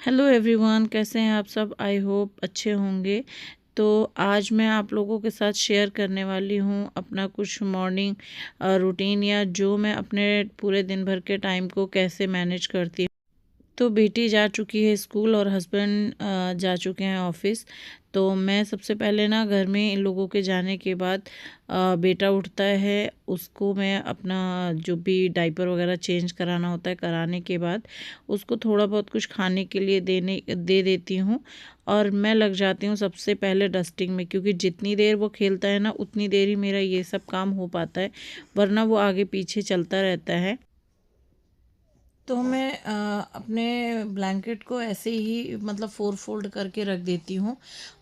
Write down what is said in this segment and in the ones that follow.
Hello everyone, कैसे हैं आप सब। आई होप अच्छे होंगे। तो आज मैं आप लोगों के साथ शेयर करने वाली हूँ अपना कुछ मॉर्निंग रूटीन, या जो मैं अपने पूरे दिन भर के टाइम को कैसे मैनेज करती हूँ। तो बेटी जा चुकी है स्कूल और हस्बैंड जा चुके हैं ऑफिस। तो मैं सबसे पहले ना घर में इन लोगों के जाने के बाद बेटा उठता है, उसको मैं अपना जो भी डाइपर वगैरह चेंज कराना होता है कराने के बाद उसको थोड़ा बहुत कुछ खाने के लिए दे देती हूँ। और मैं लग जाती हूँ सबसे पहले डस्टिंग में, क्योंकि जितनी देर वो खेलता है ना उतनी देर ही मेरा ये सब काम हो पाता है, वरना वो आगे पीछे चलता रहता है। तो मैं अपने ब्लैंकेट को ऐसे ही मतलब फोर फोल्ड करके रख देती हूँ।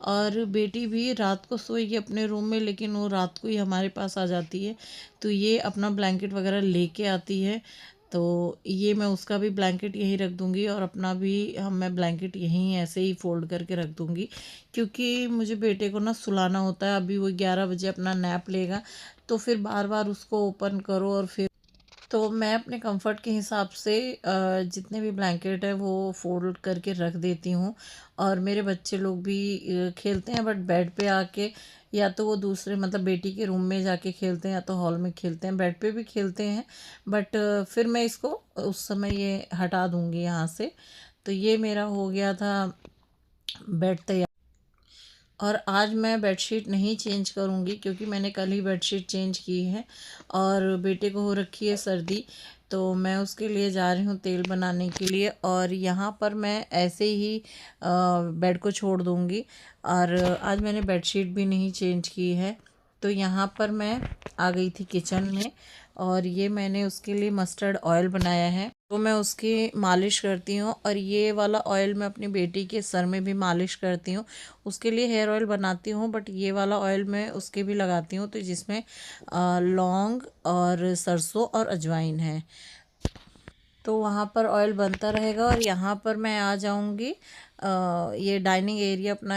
और बेटी भी रात को सोएगी अपने रूम में, लेकिन वो रात को ही हमारे पास आ जाती है। तो ये अपना ब्लैंकेट वगैरह लेके आती है, तो ये मैं उसका भी ब्लैंकेट यहीं रख दूँगी और अपना भी मैं ब्लैंकेट यहीं ऐसे ही फ़ोल्ड करके रख दूँगी। क्योंकि मुझे बेटे को ना सुलाना होता है, अभी वो 11 बजे अपना नैप लेगा, तो फिर बार बार उसको ओपन करो। और फिर तो मैं अपने कंफर्ट के हिसाब से जितने भी ब्लैंकेट है वो फोल्ड करके रख देती हूँ। और मेरे बच्चे लोग भी खेलते हैं, बट बेड पे आके या तो वो दूसरे मतलब बेटी के रूम में जाके खेलते हैं या तो हॉल में खेलते हैं, बेड पे भी खेलते हैं। बट फिर मैं इसको उस समय ये हटा दूँगी यहाँ से। तो ये मेरा हो गया था बेड तैयार। और आज मैं बेडशीट नहीं चेंज करूँगी, क्योंकि मैंने कल ही बेडशीट चेंज की है और बेटे को हो रखी है सर्दी। तो मैं उसके लिए जा रही हूँ तेल बनाने के लिए, और यहाँ पर मैं ऐसे ही बेड को छोड़ दूँगी। और आज मैंने बेडशीट भी नहीं चेंज की है। तो यहाँ पर मैं आ गई थी किचन में, और ये मैंने उसके लिए मस्टर्ड ऑयल बनाया है, तो मैं उसकी मालिश करती हूँ। और ये वाला ऑयल मैं अपनी बेटी के सर में भी मालिश करती हूँ। उसके लिए हेयर ऑयल बनाती हूँ, बट ये वाला ऑयल मैं उसके भी लगाती हूँ, तो जिसमें लौंग और सरसों और अजवाइन है। तो वहाँ पर ऑयल बनता रहेगा, और यहाँ पर मैं आ जाऊँगी ये डाइनिंग एरिया अपना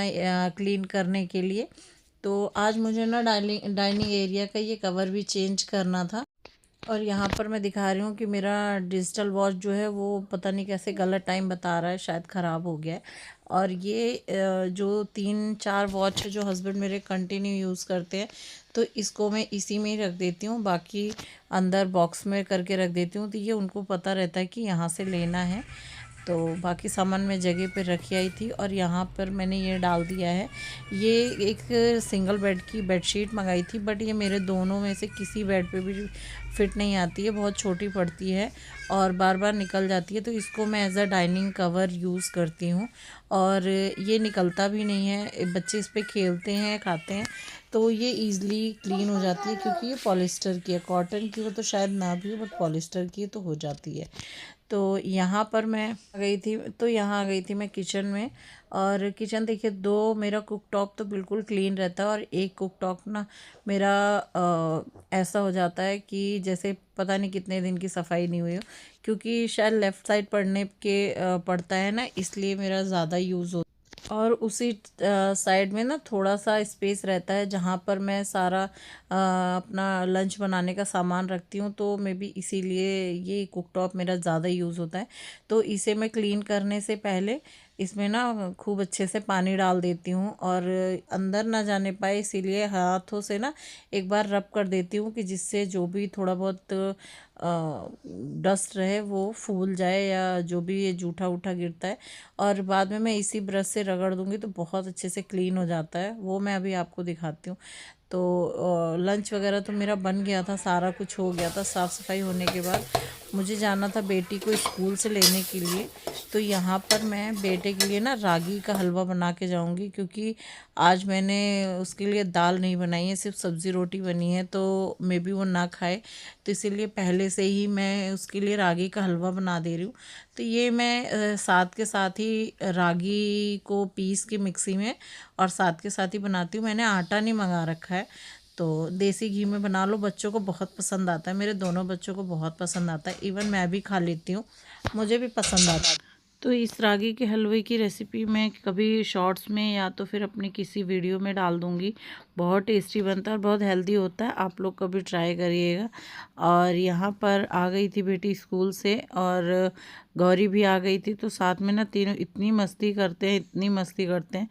क्लीन करने के लिए। तो आज मुझे ना डाइनिंग एरिया का ये कवर भी चेंज करना था। और यहाँ पर मैं दिखा रही हूँ कि मेरा डिजिटल वॉच जो है वो पता नहीं कैसे गलत टाइम बता रहा है, शायद ख़राब हो गया है। और ये जो 3-4 वॉच है जो हस्बैंड मेरे कंटिन्यू यूज़ करते हैं, तो इसको मैं इसी में ही रख देती हूँ, बाकी अंदर बॉक्स में करके रख देती हूँ, तो ये उनको पता रहता है कि यहाँ से लेना है। तो बाकी सामान मैं जगह पे रखी आई थी, और यहाँ पर मैंने ये डाल दिया है। ये एक सिंगल बेड की बेडशीट मंगाई थी, बट ये मेरे दोनों में से किसी बेड पे भी फिट नहीं आती है, बहुत छोटी पड़ती है और बार बार निकल जाती है। तो इसको मैं as a dining cover use करती हूँ, और ये निकलता भी नहीं है, बच्चे इस पर खेलते हैं खाते हैं, तो ये ईज़िली क्लीन हो जाती है। क्योंकि ये पॉलिस्टर की है, कॉटन की हो तो शायद ना भी हो, बट पॉलिस्टर की तो हो जाती है। तो यहाँ पर मैं आ गई थी, तो यहाँ आ गई थी मैं किचन में। और किचन देखिए, दो मेरा कुक टॉप तो बिल्कुल क्लीन रहता है, और एक कुक टॉप ना मेरा ऐसा हो जाता है कि जैसे पता नहीं कितने दिन की सफाई नहीं हुई हो, क्योंकि शायद लेफ़्ट साइड पड़ने के पड़ता है ना, इसलिए मेरा ज़्यादा यूज़ हो। और उसी साइड में ना थोड़ा सा स्पेस रहता है जहाँ पर मैं सारा अपना लंच बनाने का सामान रखती हूँ, तो मे बी इसीलिए ये कुकटॉप मेरा ज़्यादा यूज़ होता है। तो इसे मैं क्लीन करने से पहले इसमें ना खूब अच्छे से पानी डाल देती हूँ, और अंदर ना जाने पाए इसीलिए हाथों से ना एक बार रब कर देती हूँ, कि जिससे जो भी थोड़ा बहुत डस्ट रहे वो फूल जाए, या जो भी ये जूठा उठा गिरता है। और बाद में मैं इसी ब्रश से रगड़ दूँगी तो बहुत अच्छे से क्लीन हो जाता है, वो मैं अभी आपको दिखाती हूँ। तो लंच वगैरह तो मेरा बन गया था, सारा कुछ हो गया था। साफ़ सफाई होने के बाद मुझे जाना था बेटी को स्कूल से लेने के लिए। तो यहाँ पर मैं बेटे के लिए ना रागी का हलवा बना के जाऊँगी, क्योंकि आज मैंने उसके लिए दाल नहीं बनाई है, सिर्फ सब्ज़ी रोटी बनी है, तो मे बी वो ना खाए। तो इसीलिए पहले से ही मैं उसके लिए रागी का हलवा बना दे रही हूँ। तो ये मैं साथ के साथ ही रागी को पीस के मिक्सी में और साथ के साथ ही बनाती हूँ। मैंने आटा नहीं मंगा रखा है, तो देसी घी में बना लो, बच्चों को बहुत पसंद आता है, मेरे दोनों बच्चों को बहुत पसंद आता है, इवन मैं भी खा लेती हूँ, मुझे भी पसंद आता है। तो इस रागी के हलवे की रेसिपी मैं कभी शॉर्ट्स में या तो फिर अपनी किसी वीडियो में डाल दूँगी। बहुत टेस्टी बनता है और बहुत हेल्दी होता है, आप लोग कभी ट्राई करिएगा। और यहाँ पर आ गई थी बेटी स्कूल से और गौरी भी आ गई थी, तो साथ में ना तीनों इतनी मस्ती करते हैं, इतनी मस्ती करते हैं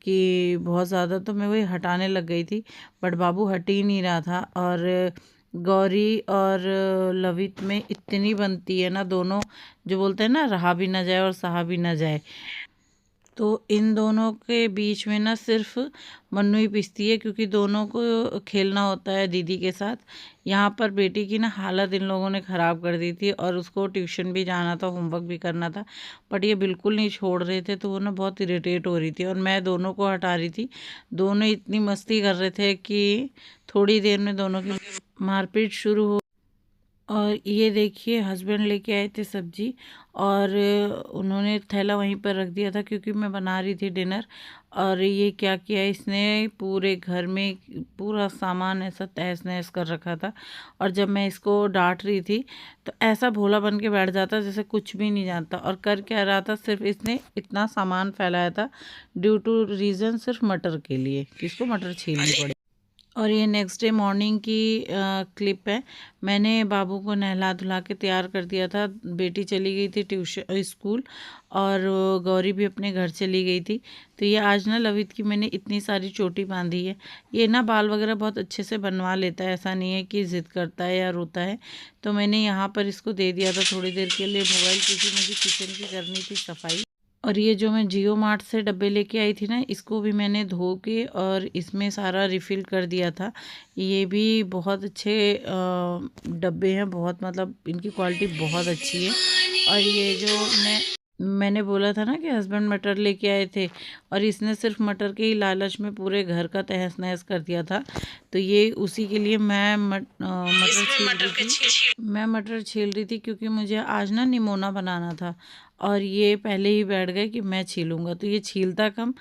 कि बहुत ज़्यादा। तो मैं वही हटाने लग गई थी, बट बाबू हट ही नहीं रहा था। और गौरी और लवित में इतनी बनती है ना, दोनों जो बोलते हैं ना, रहा भी ना जाए और सहा भी ना जाए। तो इन दोनों के बीच में ना सिर्फ मन्नू ही पिसती है, क्योंकि दोनों को खेलना होता है दीदी के साथ। यहाँ पर बेटी की ना हालत इन लोगों ने ख़राब कर दी थी, और उसको ट्यूशन भी जाना था, होमवर्क भी करना था, बट ये बिल्कुल नहीं छोड़ रहे थे। तो वो ना बहुत इरिटेट हो रही थी और मैं दोनों को हटा रही थी। दोनों इतनी मस्ती कर रहे थे कि थोड़ी देर में दोनों की मारपीट शुरू हो। और ये देखिए हस्बैंड लेके आए थे सब्जी, और उन्होंने थैला वहीं पर रख दिया था क्योंकि मैं बना रही थी डिनर। और ये क्या किया, इसने पूरे घर में पूरा सामान ऐसा तहस नहस कर रखा था। और जब मैं इसको डांट रही थी तो ऐसा भोला बन के बैठ जाता जैसे कुछ भी नहीं जानता। और कर क्या रहा था, सिर्फ इसने इतना सामान फैलाया था ड्यू टू रीज़न सिर्फ मटर के लिए कि इसको मटर छीलनी पड़े। और ये नेक्स्ट डे मॉर्निंग की क्लिप है। मैंने बाबू को नहला धुला के तैयार कर दिया था, बेटी चली गई थी ट्यूशन स्कूल, और गौरी भी अपने घर चली गई थी। तो ये आज ना लवित की मैंने इतनी सारी चोटी बांधी है। ये ना बाल वगैरह बहुत अच्छे से बनवा लेता है, ऐसा नहीं है कि ज़िद करता है या रोता है। तो मैंने यहाँ पर इसको दे दिया था थोड़ी देर के लिए मोबाइल, क्योंकि मुझे किचन की करनी थी सफाई। और ये जो मैं जियो मार्ट से डब्बे लेके आई थी ना, इसको भी मैंने धो के और इसमें सारा रिफ़िल कर दिया था। ये भी बहुत अच्छे डब्बे हैं, बहुत मतलब इनकी क्वालिटी बहुत अच्छी है। और ये जो मैंने बोला था ना कि हस्बैंड मटर लेके आए थे, और इसने सिर्फ मटर के ही लालच में पूरे घर का तहस नहस कर दिया था। तो ये उसी के लिए मैं मटर छील रही थी, क्योंकि मुझे आज ना निमोना बनाना था। और ये पहले ही बैठ गए कि मैं छीलूँगा, तो ये छीलता कम,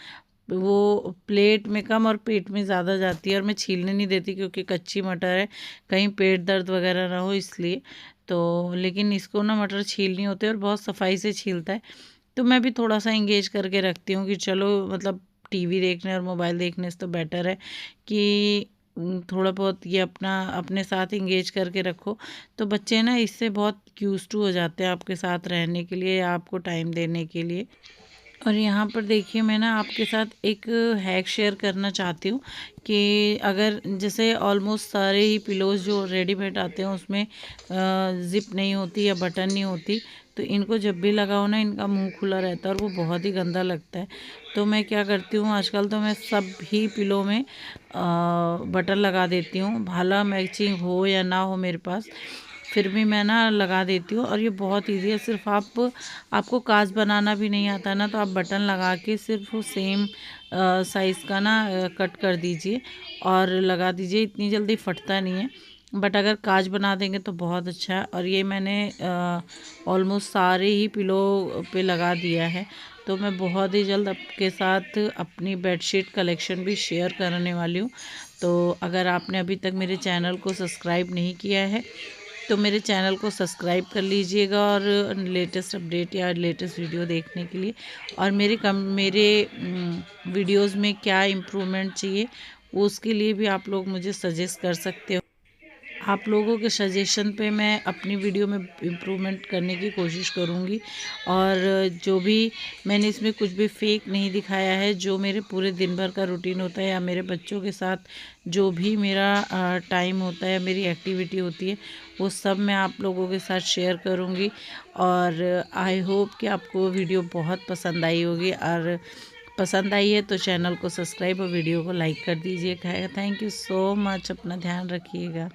वो प्लेट में कम और पेट में ज़्यादा जाती है। और मैं छीलने नहीं देती क्योंकि कच्ची मटर है, कहीं पेट दर्द वगैरह ना हो इसलिए। तो लेकिन इसको ना मटर छीलनी होती है और बहुत सफाई से छीलता है। तो मैं भी थोड़ा सा इंगेज करके रखती हूँ कि चलो मतलब टीवी देखने और मोबाइल देखने से तो बेटर है कि थोड़ा बहुत ये अपना अपने साथ इंगेज करके रखो। तो बच्चे ना इससे बहुत यूज़ टू हो जाते हैं आपके साथ रहने के लिए या आपको टाइम देने के लिए। और यहाँ पर देखिए मैं ना आपके साथ एक हैक शेयर करना चाहती हूँ कि अगर जैसे ऑलमोस्ट सारे ही पिलोज़ जो रेडीमेड आते हैं उसमें ज़िप नहीं होती या बटन नहीं होती, तो इनको जब भी लगाओ ना इनका मुंह खुला रहता है और वो बहुत ही गंदा लगता है। तो मैं क्या करती हूँ आजकल, तो मैं सब ही पिलो में बटन लगा देती हूँ, भाला मैचिंग हो या ना हो मेरे पास, फिर भी मैं ना लगा देती हूँ। और ये बहुत इजी है, सिर्फ आपको काज बनाना भी नहीं आता ना, तो आप बटन लगा के सिर्फ सेम साइज़ का ना कट कर दीजिए और लगा दीजिए, इतनी जल्दी फटता नहीं है। बट अगर काज बना देंगे तो बहुत अच्छा है। और ये मैंने ऑलमोस्ट सारे ही पिलो पे लगा दिया है। तो मैं बहुत ही जल्द आपके साथ अपनी बेडशीट कलेक्शन भी शेयर करने वाली हूँ। तो अगर आपने अभी तक मेरे चैनल को सब्सक्राइब नहीं किया है तो मेरे चैनल को सब्सक्राइब कर लीजिएगा, और लेटेस्ट अपडेट या लेटेस्ट वीडियो देखने के लिए। और मेरे वीडियोस में क्या इम्प्रूवमेंट चाहिए उसके लिए भी आप लोग मुझे सजेस्ट कर सकते हो। आप लोगों के सजेशन पे मैं अपनी वीडियो में इम्प्रूवमेंट करने की कोशिश करूँगी। और जो भी मैंने इसमें कुछ भी फेक नहीं दिखाया है, जो मेरे पूरे दिन भर का रूटीन होता है या मेरे बच्चों के साथ जो भी मेरा टाइम होता है, मेरी एक्टिविटी होती है, वो सब मैं आप लोगों के साथ शेयर करूँगी। और आई होप कि आपको वीडियो बहुत पसंद आई होगी, और पसंद आई है तो चैनल को सब्सक्राइब और वीडियो को लाइक कर दीजिएगा। थैंक यू सो मच, अपना ध्यान रखिएगा।